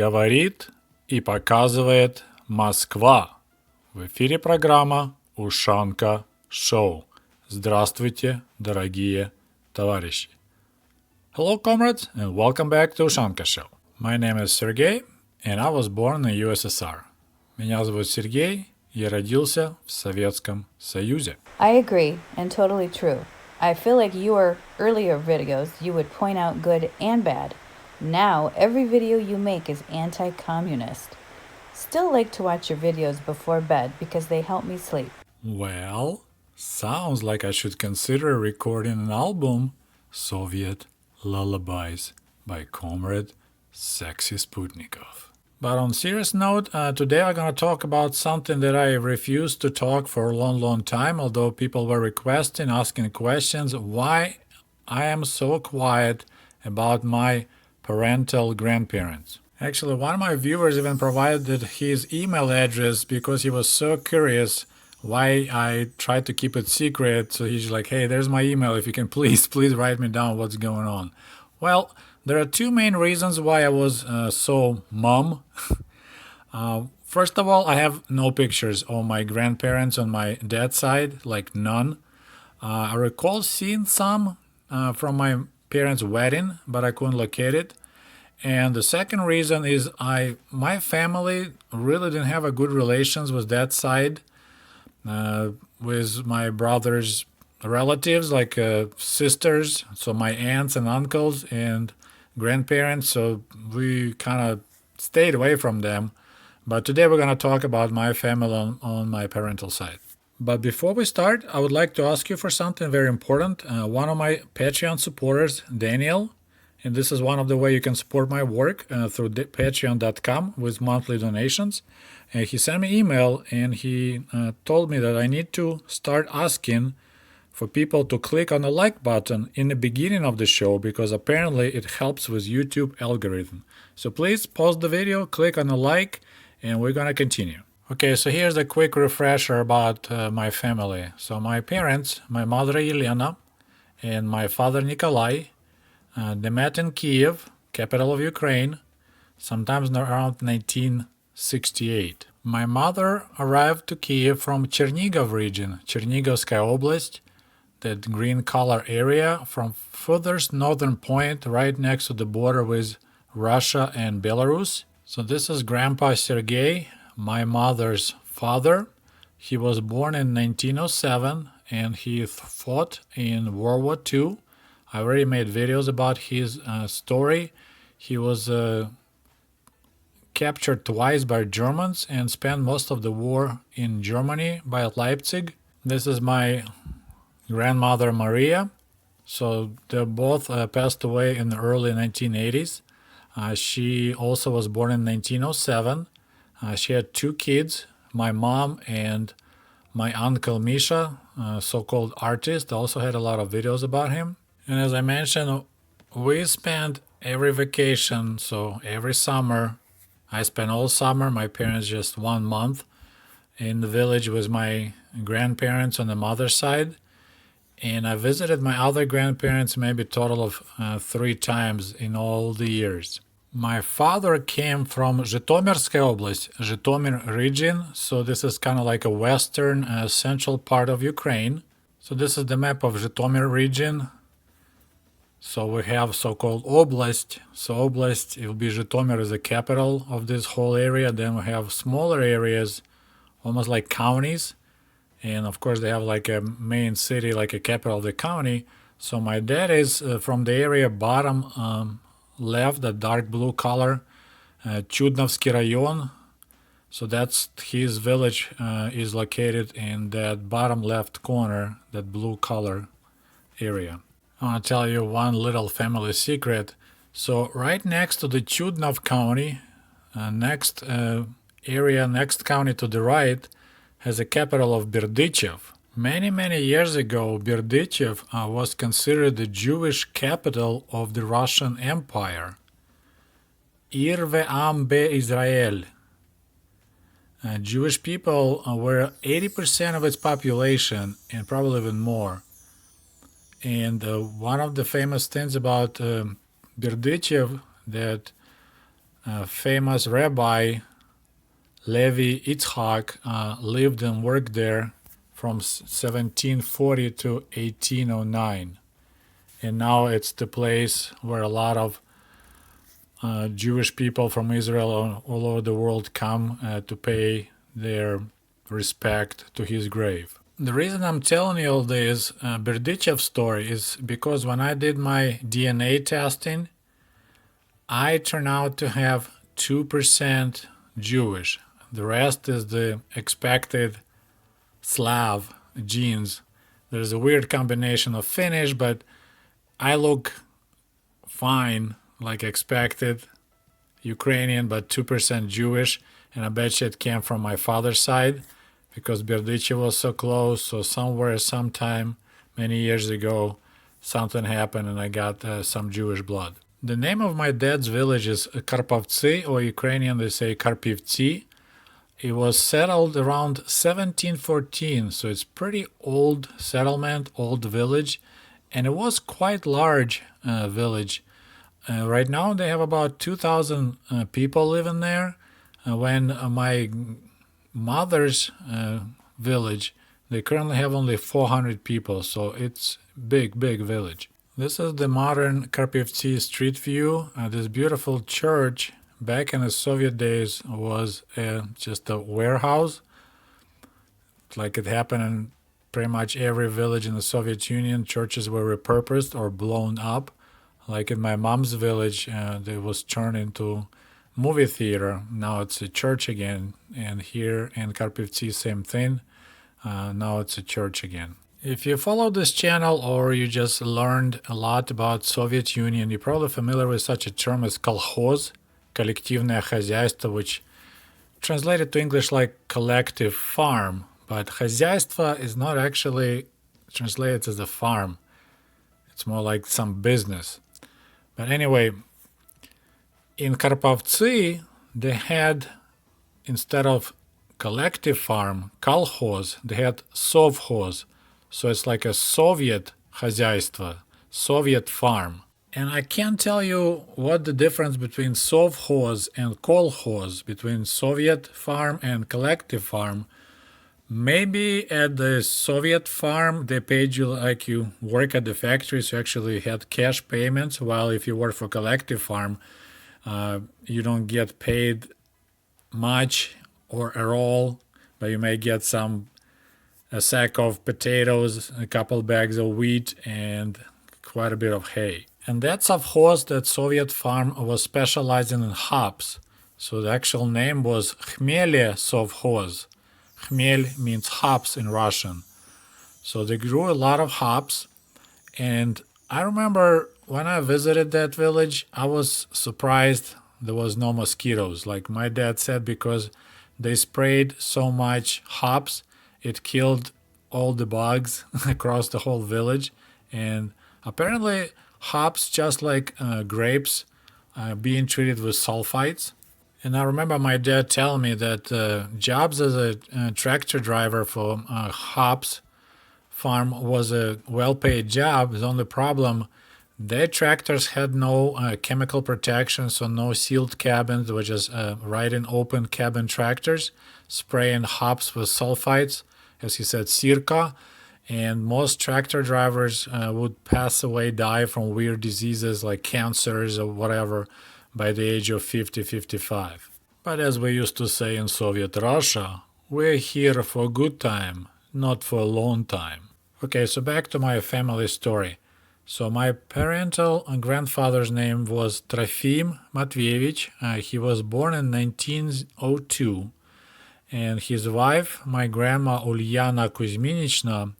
Говорит и показывает Москва. В эфире программа Ushanka Show. Здравствуйте, дорогие товарищи. Hello, comrades, and welcome back to Ushanka Show. My name is Sergey, and I was born in USSR. Меня зовут Сергей, я родился в Советском Союзе. I agree, and totally true. I feel like your earlier videos, you would point out good and bad. Now, every video you make is anti-communist. Still like to watch your videos before bed because they help me sleep. Well, sounds like I should consider recording an album, Soviet Lullabies by Comrade Sexy Sputnikov. But on serious note, today I'm going to talk about something that I refused to talk for a long time, although people were requesting, asking questions, why I am so quiet about my parental grandparents. Actually, one of my viewers even provided his email address because he was so curious why I tried to keep it secret. So he's like, hey, there's my email. If you can please write me down what's going on. Well, there are two main reasons why I was so mum. First of all, I have no pictures of my grandparents on my dad's side, like none. I recall seeing some from my parents' wedding, but I couldn't locate it. And the second reason is my family really didn't have a good relations with that side, with my brother's relatives, like sisters, so my aunts and uncles and grandparents, so we kind of stayed away from them. But today we're going to talk about my family on my parental side. But before we start, I would like to ask you for something very important. One of my Patreon supporters, Daniel, and this is one of the ways you can support my work through patreon.com with monthly donations. He sent me an email and he told me that I need to start asking for people to click on the like button in the beginning of the show because apparently it helps with YouTube algorithm. So please pause the video, click on the like, and we're going to continue. Okay, so here's a quick refresher about my family. So my parents, my mother Elena and my father Nikolai, they met in Kiev, capital of Ukraine, sometime around 1968. My mother arrived to Kiev from Chernigov region, Chernigovskaya Oblast, that green color area from furthest northern point right next to the border with Russia and Belarus. So this is Grandpa Sergey, my mother's father. He was born in 1907 and he fought in World War II. I already made videos about his story. He was captured twice by Germans and spent most of the war in Germany by Leipzig. This is my grandmother Maria. So they both passed away in the early 1980s. She also was born in 1907. She had two kids, my mom and my uncle Misha, so-called artist. I also had a lot of videos about him. And as I mentioned, we spent every vacation, so every summer, I spent all summer, my parents just 1 month in the village with my grandparents on the mother's side. And I visited my other grandparents maybe a total of 3 times in all the years. My father came from Zhytomyrskaya Oblast, Zhytomyr region, so this is kind of like a western central part of Ukraine. So this is the map of Zhytomyr region. So we have so-called oblast. So oblast, it will be Zhytomyr is the capital of this whole area. Then we have smaller areas, almost like counties. And of course they have like a main city, like a capital of the county. So my dad is from the area bottom left, the dark blue color, Chudnovsky Rayon. So that's his village is located in that bottom left corner, that blue color area. I want to tell you one little family secret. So right next to the Chudnov County, next county to the right, has a capital of Berdychev. Many years ago, Berdychev was considered the Jewish capital of the Russian Empire. Ir ve'am be'Israel. Jewish people were 80% of its population, and probably even more. And one of the famous things about Berdychev that famous rabbi Levi Yitzhak lived and worked there from 1740 to 1809. And now it's the place where a lot of Jewish people from Israel all over the world come to pay their respect to his grave. The reason I'm telling you all this Berdichev story is because when I did my DNA testing, I turned out to have 2% Jewish. The rest is the expected Slav genes. There's a weird combination of Finnish, but I look fine, like expected. Ukrainian, but 2% Jewish. And I bet you it came from my father's side because Berdichev was so close. So somewhere, sometime, many years ago, something happened and I got some Jewish blood. The name of my dad's village is Karpovtsi, or Ukrainian they say Karpivtsi. It was settled around 1714, so it's pretty old settlement, old village, and it was quite large village. Right now they have about 2,000 people living there. When my mother's village, they currently have only 400 people, so it's big village. This is the modern Karpivtsi street view. This beautiful church back in the Soviet days was just a warehouse, like it happened in pretty much every village in the Soviet Union. Churches were repurposed or blown up. Like in my mom's village, it was turned into movie theater. Now it's a church again. And here in Karpivtsi, same thing. Now it's a church again. If you follow this channel or you just learned a lot about Soviet Union, you're probably familiar with such a term as kolkhoz, коллективное хозяйство, which translated to English like collective farm. But хозяйство is not actually translated as a farm. It's more like some business. But anyway, in Karpovtsi, they had, instead of collective farm, kolkhoz, they had sovkhoz. So it's like a Soviet хозяйство, Soviet farm. And I can't tell you what the difference between sovkhoz and kolkhoz, between Soviet farm and collective farm. Maybe at the Soviet farm, they paid you like you work at the factory, so you actually had cash payments, while if you work for collective farm, you don't get paid much or at all, but you may get a sack of potatoes, a couple bags of wheat, and quite a bit of hay. And that sovkhoz, that Soviet farm, was specializing in hops. So the actual name was Khmelye sovkhoz. Khmel means hops in Russian. So they grew a lot of hops. And I remember when I visited that village, I was surprised there was no mosquitoes. Like my dad said, because they sprayed so much hops, it killed all the bugs across the whole village. And apparently hops, just like grapes, being treated with sulfites. And I remember my dad telling me that jobs as a tractor driver for hops farm was a well-paid job. The only problem, their tractors had no chemical protection, so no sealed cabins. They were just riding open cabin tractors, spraying hops with sulfites, as he said, sirka. And most tractor drivers would pass away, die from weird diseases like cancers or whatever by the age of 50, 55. But as we used to say in Soviet Russia, we're here for a good time, not for a long time. Okay, so back to my family story. So my parental grandfather's name was Trofim Matveyevich. He was born in 1902. And his wife, my grandma Ulyana Kuzminichna,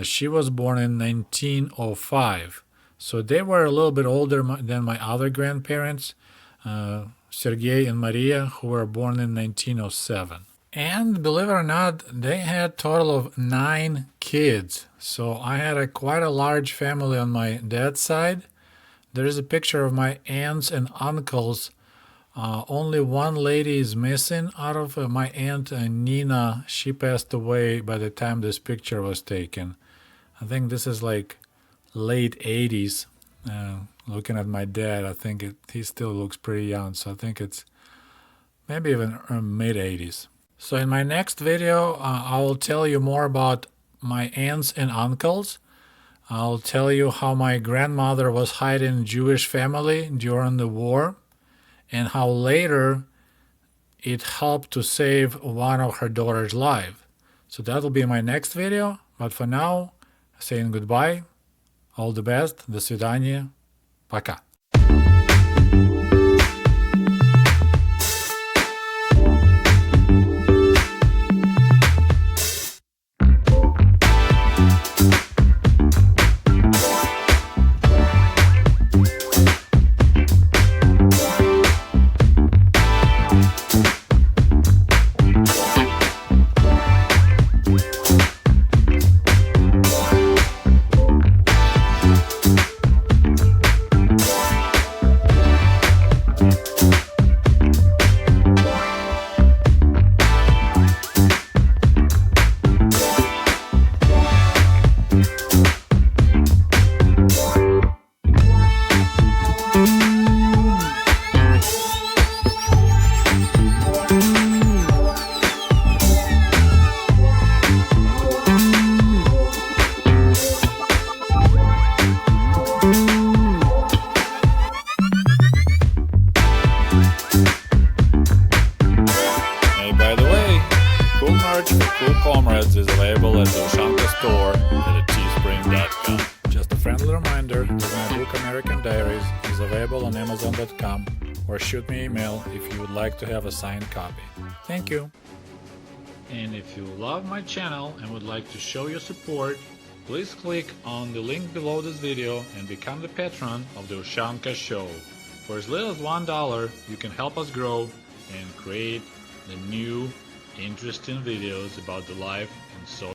she was born in 1905. So they were a little bit older than my other grandparents, Sergei and Maria, who were born in 1907. And believe it or not, they had a total of 9 kids. So I had quite a large family on my dad's side. There is a picture of my aunts and uncles. Only one lady is missing out of my aunt Nina. She passed away by the time this picture was taken. I think this is like late 80s, Looking at my dad, I think he still looks pretty young, so I think it's maybe even mid-80s. So in my next video, I will tell you more about my aunts and uncles. I'll tell you how my grandmother was hiding in Jewish family during the war and how later it helped to save one of her daughter's life. So that will be my next video, but for now, saying goodbye, all the best, до свидания, пока. Comrades is available at the Ushanka store at teespring.com. Just a friendly reminder that my book American Diaries is available on amazon.com, or shoot me an email if you would like to have a signed copy. Thank you. And if you love my channel and would like to show your support, please click on the link below this video and become the patron of the Ushanka Show. For as little as $1, you can help us grow and create the new interesting videos about the life and social